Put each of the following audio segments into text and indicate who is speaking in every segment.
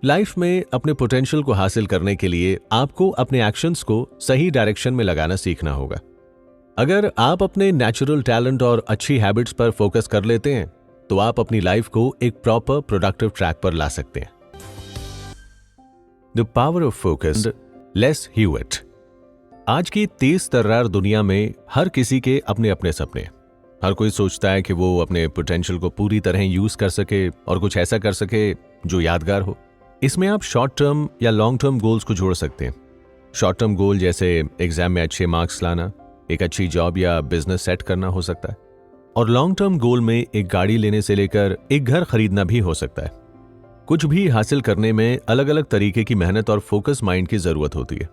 Speaker 1: Life में अपने potential को हासिल करने के लिए आपको अपने एक्शंस को सही डायरेक्शन में लगाना सीखना होगा। अगर आप अपने नेचुरल टैलेंट और अच्छी हैबिट्स पर फोकस कर लेते हैं तो आप अपनी लाइफ को एक प्रॉपर प्रोडक्टिव ट्रैक पर ला सकते हैं। The power of focus, Les Hewitt. आज की तेज तर्रार दुनिया में हर किसी के अपने अपने सपने। हर कोई सोचता है कि वो अपने पोटेंशियल को पूरी तरह यूज कर सके और कुछ ऐसा कर सके जो यादगार हो। इसमें आप शॉर्ट टर्म या लॉन्ग टर्म गोल्स को जोड़ सकते हैं। शॉर्ट टर्म गोल जैसे एग्जाम में अच्छे मार्क्स लाना, एक अच्छी जॉब या बिजनेस सेट करना हो सकता है, और लॉन्ग टर्म गोल में एक गाड़ी लेने से लेकर एक घर खरीदना भी हो सकता है। कुछ भी हासिल करने में अलग अलग तरीके की मेहनत और फोकस माइंड की जरूरत होती है,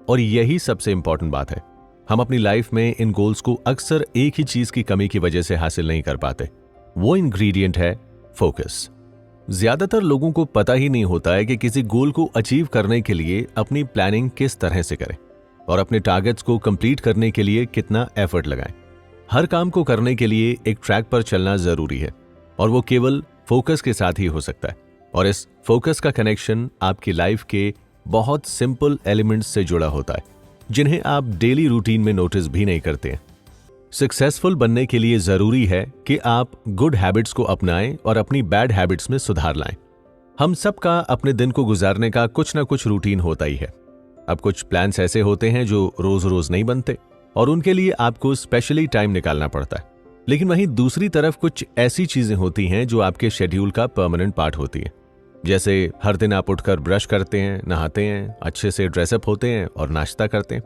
Speaker 1: और यही सबसे इंपॉर्टेंट बात है। हम अपनी लाइफ में इन गोल्स को अक्सर एक ही चीज की कमी की वजह से हासिल नहीं कर पाते। वो इंग्रेडिएंट है फोकस। ज्यादातर लोगों को पता ही नहीं होता है कि किसी गोल को अचीव करने के लिए अपनी प्लानिंग किस तरह से करें और अपने टारगेट्स को कंप्लीट करने के लिए कितना एफर्ट लगाएं। हर काम को करने के लिए एक ट्रैक पर चलना जरूरी है, और वो केवल फोकस के साथ ही हो सकता है। और इस फोकस का कनेक्शन आपकी लाइफ के बहुत सिंपल एलिमेंट्स से जुड़ा होता है, जिन्हें आप डेली रूटीन में नोटिस भी नहीं करते हैं। सक्सेसफुल बनने के लिए जरूरी है कि आप गुड हैबिट्स को अपनाएं और अपनी बैड हैबिट्स में सुधार लाएं। हम सबका अपने दिन को गुजारने का कुछ ना कुछ रूटीन होता ही है। अब कुछ प्लान्स ऐसे होते हैं जो रोज रोज नहीं बनते और उनके लिए आपको स्पेशली टाइम निकालना पड़ता है। लेकिन वहीं दूसरी तरफ कुछ ऐसी चीजें होती हैं जो आपके शेड्यूल का परमानेंट पार्ट होती है। जैसे हर दिन आप उठकर ब्रश करते हैं, नहाते हैं, अच्छे से ड्रेसअप होते हैं और नाश्ता करते हैं।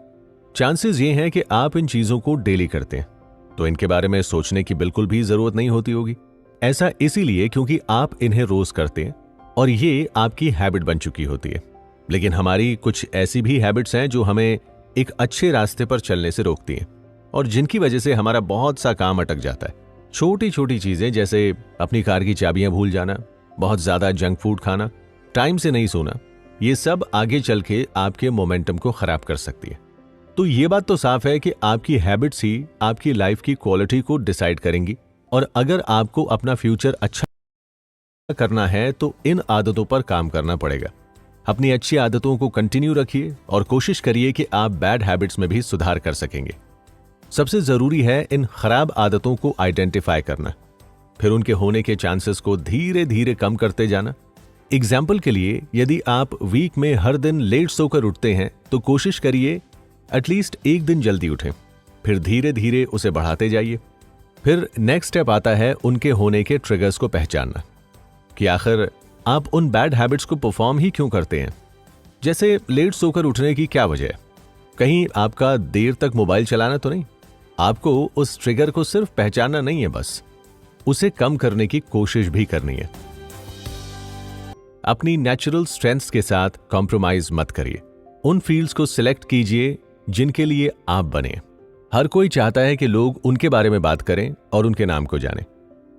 Speaker 1: चांसेस ये हैं कि आप इन चीजों को डेली करते हैं, तो इनके बारे में सोचने की बिल्कुल भी जरूरत नहीं होती होगी। ऐसा इसीलिए क्योंकि आप इन्हें रोज करते हैं और ये आपकी हैबिट बन चुकी होती है। लेकिन हमारी कुछ ऐसी भी हैबिट्स हैं जो हमें एक अच्छे रास्ते पर चलने से रोकती हैं और जिनकी वजह से हमारा बहुत सा काम अटक जाता है। छोटी छोटी चीजें जैसे अपनी कार की चाबियां भूल जाना, बहुत ज्यादा जंक फूड खाना, टाइम से नहीं सोना, ये सब आगे चल के आपके मोमेंटम को खराब कर सकती है। तो ये बात तो साफ है कि आपकी हैबिट्स ही आपकी लाइफ की क्वालिटी को डिसाइड करेंगी, और अगर आपको अपना फ्यूचर अच्छा करना है तो इन आदतों पर काम करना पड़ेगा। अपनी अच्छी आदतों को कंटिन्यू रखिए और कोशिश करिए कि आप बैड हैबिट्स में भी सुधार कर सकेंगे। सबसे जरूरी है इन खराब आदतों को आइडेंटिफाई करना, फिर उनके होने के चांसेस को धीरे धीरे कम करते जाना। एग्जाम्पल के लिए, यदि आप वीक में हर दिन लेट सोकर उठते हैं तो कोशिश करिए एटलीस्ट एक दिन जल्दी उठें, फिर धीरे धीरे उसे बढ़ाते जाइए। फिर नेक्स्ट स्टेप आता है उनके होने के ट्रिगर्स को पहचानना कि आखिर आप उन बैड हैबिट्स को परफॉर्म ही क्यों करते हैं। जैसे लेट सोकर उठने की क्या वजह है? कहीं आपका देर तक मोबाइल चलाना तो नहीं? आपको उस ट्रिगर को सिर्फ पहचानना नहीं है, बस उसे कम करने की कोशिश भी करनी है। अपनी नेचुरल स्ट्रेंथ्स के साथ कॉम्प्रोमाइज मत करिए। उन फील्ड्स को सिलेक्ट कीजिए जिनके लिए आप बने। हर कोई चाहता है कि लोग उनके बारे में बात करें और उनके नाम को जानें,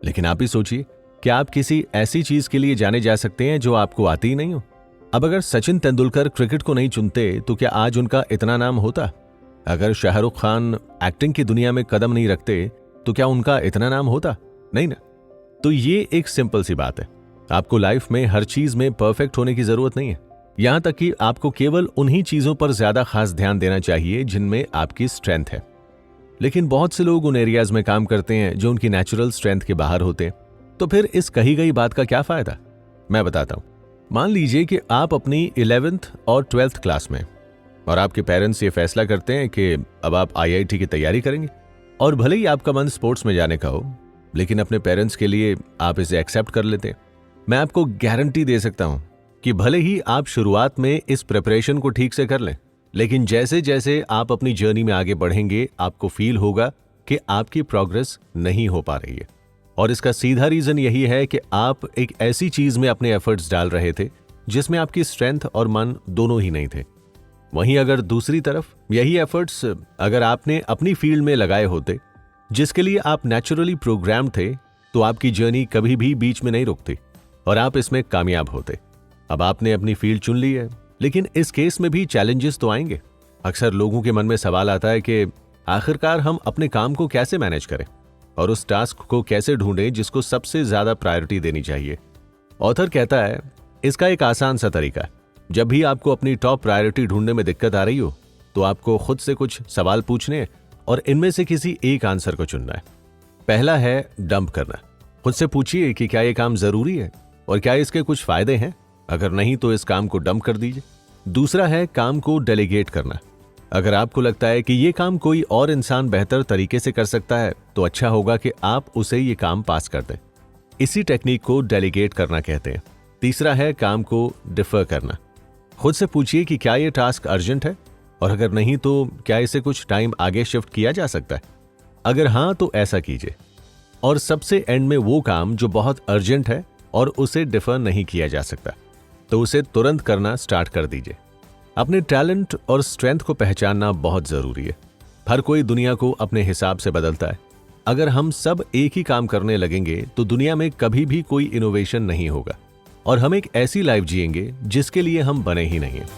Speaker 1: लेकिन आप ही सोचिए कि आप किसी ऐसी चीज के लिए जाने जा सकते हैं जो आपको आती ही नहीं हो। अब अगर सचिन तेंदुलकर क्रिकेट को नहीं चुनते तो क्या आज उनका इतना नाम होता? अगर शाहरुख खान एक्टिंग की दुनिया में कदम नहीं रखते तो क्या उनका इतना नाम होता? नहीं ना। तो ये एक सिंपल सी बात है। आपको लाइफ में हर चीज में परफेक्ट होने की जरूरत नहीं है, यहां तक कि आपको केवल उन्हीं चीजों पर ज्यादा खास ध्यान देना चाहिए जिनमें आपकी स्ट्रेंथ है। लेकिन बहुत से लोग उन एरियाज में काम करते हैं जो उनकी नेचुरल स्ट्रेंथ के बाहर होते हैं। तो फिर इस कही गई बात का क्या फायदा? मैं बताता हूं। मान लीजिए कि आप अपनी 11th और 12th क्लास में, और आपके पेरेंट्स ये फैसला करते हैं कि अब आप IIT की तैयारी करेंगे, और भले ही आपका मन स्पोर्ट्स में जाने का हो, लेकिन अपने पेरेंट्स के लिए आप इसे एक्सेप्ट कर लेते हैं। मैं आपको गारंटी दे सकता हूं कि भले ही आप शुरुआत में इस प्रिपरेशन को ठीक से कर लें, लेकिन जैसे जैसे आप अपनी जर्नी में आगे बढ़ेंगे आपको फील होगा कि आपकी प्रोग्रेस नहीं हो पा रही है। और इसका सीधा रीजन यही है कि आप एक ऐसी चीज में अपने एफर्ट्स डाल रहे थे जिसमें आपकी स्ट्रेंथ और मन दोनों ही नहीं थे। वहीं अगर दूसरी तरफ यही एफर्ट्स अगर आपने अपनी फील्ड में लगाए होते जिसके लिए आप नेचुरली प्रोग्राम्ड थे, तो आपकी जर्नी कभी भी बीच में नहीं रुकती और आप इसमें कामयाब होते। अब आपने अपनी फील्ड चुन ली है, लेकिन इस केस में भी चैलेंजेस तो आएंगे। अक्सर लोगों के मन में सवाल आता है कि आखिरकार हम अपने काम को कैसे मैनेज करें और उस टास्क को कैसे ढूंढें जिसको सबसे ज्यादा प्रायोरिटी देनी चाहिए। ऑथर कहता है इसका एक आसान सा तरीका है, जब भी आपको अपनी टॉप प्रायोरिटी ढूंढने में दिक्कत आ रही हो तो आपको खुद से कुछ सवाल पूछने और इनमें से किसी एक आंसर को चुनना है। पहला है डंप करना। खुद से पूछिए कि क्या ये काम जरूरी है और क्या इसके कुछ फायदे हैं। अगर नहीं तो इस काम को डंप कर दीजिए। दूसरा है काम को डेलीगेट करना। अगर आपको लगता है कि ये काम कोई और इंसान बेहतर तरीके से कर सकता है तो अच्छा होगा कि आप उसे ये काम पास कर दें। इसी टेक्निक को डेलीगेट करना कहते हैं। तीसरा है काम को डिफर करना। खुद से पूछिए कि क्या ये टास्क अर्जेंट है और अगर नहीं तो क्या इसे कुछ टाइम आगे शिफ्ट किया जा सकता है। अगर हाँ तो ऐसा कीजिए। और सबसे एंड में वो काम जो बहुत अर्जेंट है और उसे डिफर नहीं किया जा सकता तो उसे तुरंत करना स्टार्ट कर दीजिए। अपने टैलेंट और स्ट्रेंथ को पहचानना बहुत जरूरी है। हर कोई दुनिया को अपने हिसाब से बदलता है। अगर हम सब एक ही काम करने लगेंगे तो दुनिया में कभी भी कोई इनोवेशन नहीं होगा और हम एक ऐसी लाइफ जिएंगे जिसके लिए हम बने ही नहीं हैं।